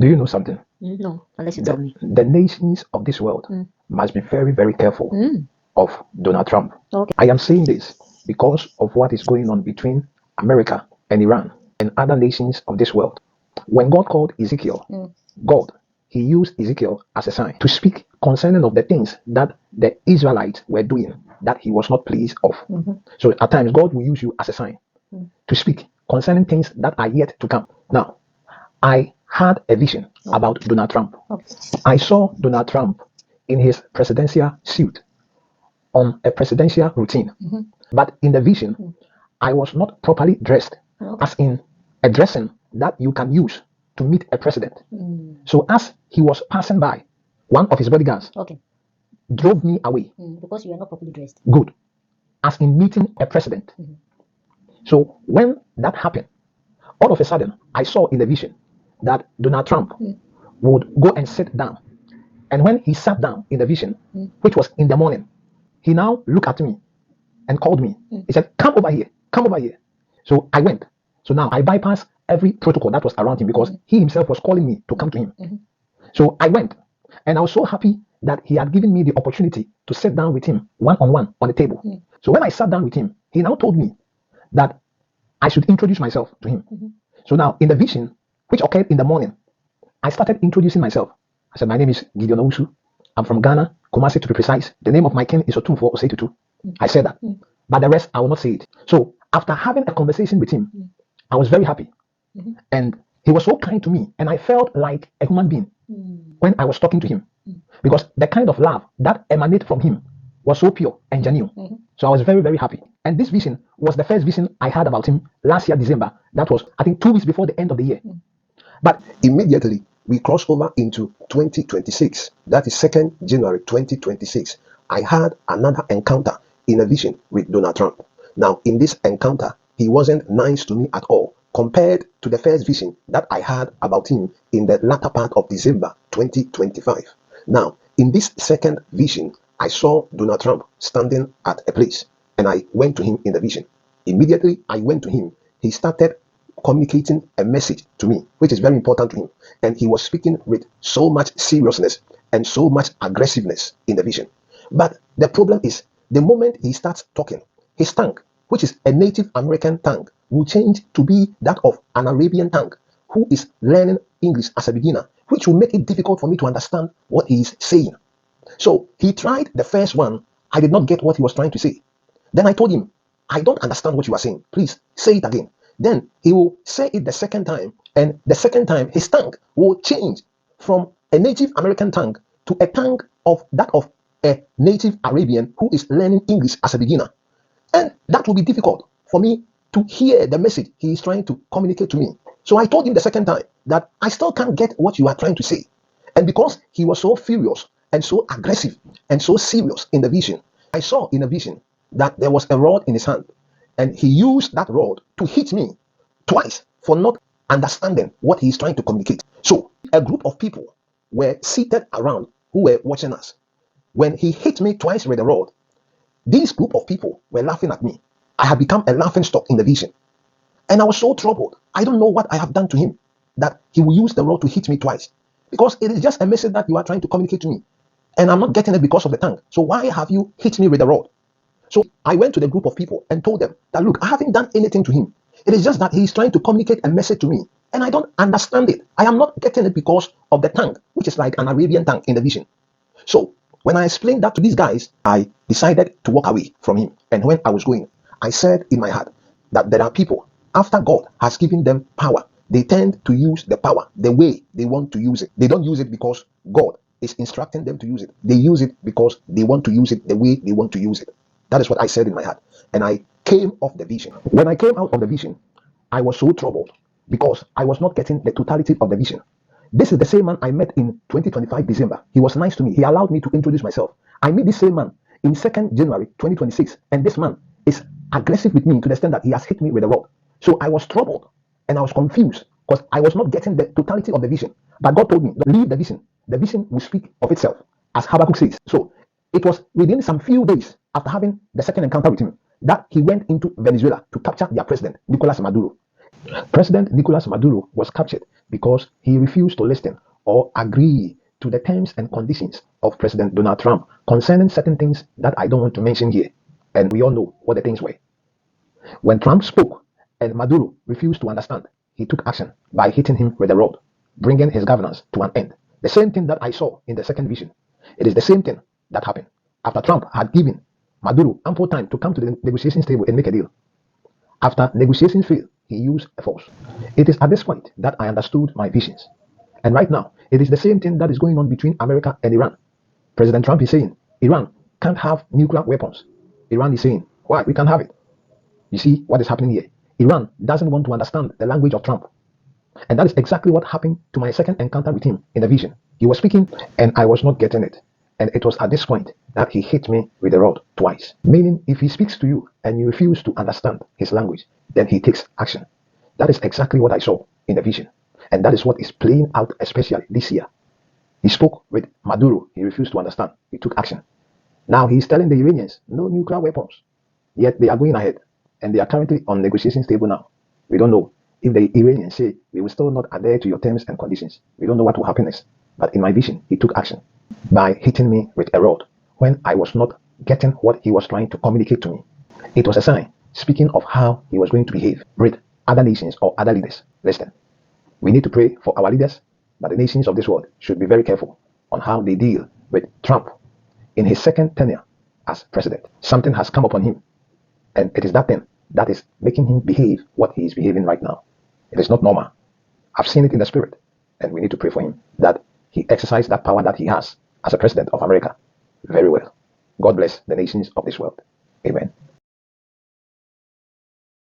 Do you know something? No, unless you tell me. The nations of this world must be very, very careful of Donald Trump. Okay. I am saying this because of what is going on between America and Iran and other nations of this world. When God called Ezekiel, God, he used Ezekiel as a sign to speak concerning of the things that the Israelites were doing that he was not pleased of. So at times God will use you as a sign to speak concerning things that are yet to come. Now, I had a vision about Donald Trump. I saw Donald Trump in his presidential suit on a presidential routine. But in the vision, I was not properly dressed, as in a dressing that you can use to meet a president. So as he was passing by, one of his bodyguards drove me away. Because you are not properly dressed. Good. As in meeting a president. So when that happened, all of a sudden, I saw in the vision that Donald Trump would go and sit down. And when he sat down in the vision, which was in the morning, he now looked at me and called me. He said, come over here, come over here. So I went. So now I bypassed every protocol that was around him because he himself was calling me to come to him. So I went. And I was so happy that he had given me the opportunity to sit down with him one-on-one on the table. So when I sat down with him, he now told me that I should introduce myself to him. So now in the vision, which occurred in the morning, I started introducing myself. I said, my name is Gideon Owusu. I'm from Ghana, Kumasi to be precise. The name of my king is Otumfuo Osei-Tutu. I said that. But the rest, I will not say it. So after having a conversation with him, I was very happy. And he was so kind to me. And I felt like a human being when I was talking to him. Because the kind of love that emanated from him was so pure and genuine. So I was very, very happy. And this vision was the first vision I had about him last year, December. That was, I think, 2 weeks before the end of the year. But immediately, we crossed over into 2026. That is 2nd January 2026. I had another encounter in a vision with Donald Trump. Now, in this encounter, he wasn't nice to me at all compared to the first vision that I had about him in the latter part of December 2025. Now, in this second vision, I saw Donald Trump standing at a place and I went to him in the vision. Immediately, I went to him. He started communicating a message to me, which is very important to him. And he was speaking with so much seriousness and so much aggressiveness in the vision. But the problem is, the moment he starts talking, his tongue, which is a Native American tongue, will change to be that of an Arabian tongue who is learning English as a beginner, which will make it difficult for me to understand what he is saying. So he tried the first one. I did not get what he was trying to say. Then I told him, I don't understand what you are saying. Please say it again. Then he will say it the second time, and the second time his tongue will change from a Native American tongue to a tongue of that of a Native Arabian who is learning English as a beginner. And that will be difficult for me to hear the message he is trying to communicate to me. So I told him the second time that I still can't get what you are trying to say. And because he was so furious and so aggressive and so serious in the vision, I saw in a vision that there was a rod in his hand. And he used that rod to hit me twice for not understanding what he is trying to communicate. So a group of people were seated around who were watching us. When he hit me twice with the rod, this group of people were laughing at me. I had become a laughing stock in the vision. And I was so troubled. I don't know what I have done to him that he will use the rod to hit me twice. Because it is just a message that you are trying to communicate to me. And I'm not getting it because of the tongue. So why have you hit me with the rod? So I went to the group of people and told them that, look, I haven't done anything to him. It is just that he is trying to communicate a message to me. And I don't understand it. I am not getting it because of the tongue, which is like an Arabian tongue in the vision. So when I explained that to these guys, I decided to walk away from him. And when I was going, I said in my heart that there are people, after God has given them power, they tend to use the power the way they want to use it. They don't use it because God is instructing them to use it. They use it because they want to use it the way they want to use it. That is what I said in my heart. And I came off the vision. When I came out of the vision, I was so troubled because I was not getting the totality of the vision. This is the same man I met in 2025 December. He was nice to me. He allowed me to introduce myself. I met this same man in 2nd January 2026. And this man is aggressive with me to the extent that he has hit me with a rod. So I was troubled and I was confused because I was not getting the totality of the vision. But God told me, leave the vision. The vision will speak of itself, as Habakkuk says. So it was within some few days after having the second encounter with him that he went into Venezuela to capture their president, Nicolas Maduro. President Nicolas Maduro was captured because he refused to listen or agree to the terms and conditions of President Donald Trump concerning certain things that I don't want to mention here. And we all know what the things were. When Trump spoke and Maduro refused to understand, he took action by hitting him with a rod, bringing his governance to an end. The same thing that I saw in the second vision. It is the same thing that happened after Trump had given Maduro ample time to come to the negotiations table and make a deal. After negotiations failed, he used force. It is at this point that I understood my visions. And right now, it is the same thing that is going on between America and Iran. President Trump is saying Iran can't have nuclear weapons. Iran is saying, why? We can't have it. You see what is happening here? Iran doesn't want to understand the language of Trump. And that is exactly what happened to my second encounter with him in the vision. He was speaking and I was not getting it. And it was at this point that he hit me with a rod twice. Meaning, if he speaks to you and you refuse to understand his language, then he takes action. That is exactly what I saw in the vision. And that is what is playing out, especially this year. He spoke with Maduro. He refused to understand. He took action. Now he is telling the Iranians, no nuclear weapons. Yet they are going ahead. And they are currently on negotiations table now. We don't know if the Iranians say, we will still not adhere to your terms and conditions. We don't know what will happen next. But in my vision, he took action by hitting me with a rod when I was not getting what he was trying to communicate to me. It was a sign speaking of how he was going to behave with other nations or other leaders. Listen, we need to pray for our leaders, but the nations of this world should be very careful on how they deal with Trump in his second tenure as president. Something has come upon him, and it is that thing that is making him behave what he is behaving right now. It is not normal. I've seen it in the spirit, and we need to pray for him that he exercised that power that he has as a president of America very well. God bless the nations of this world. Amen.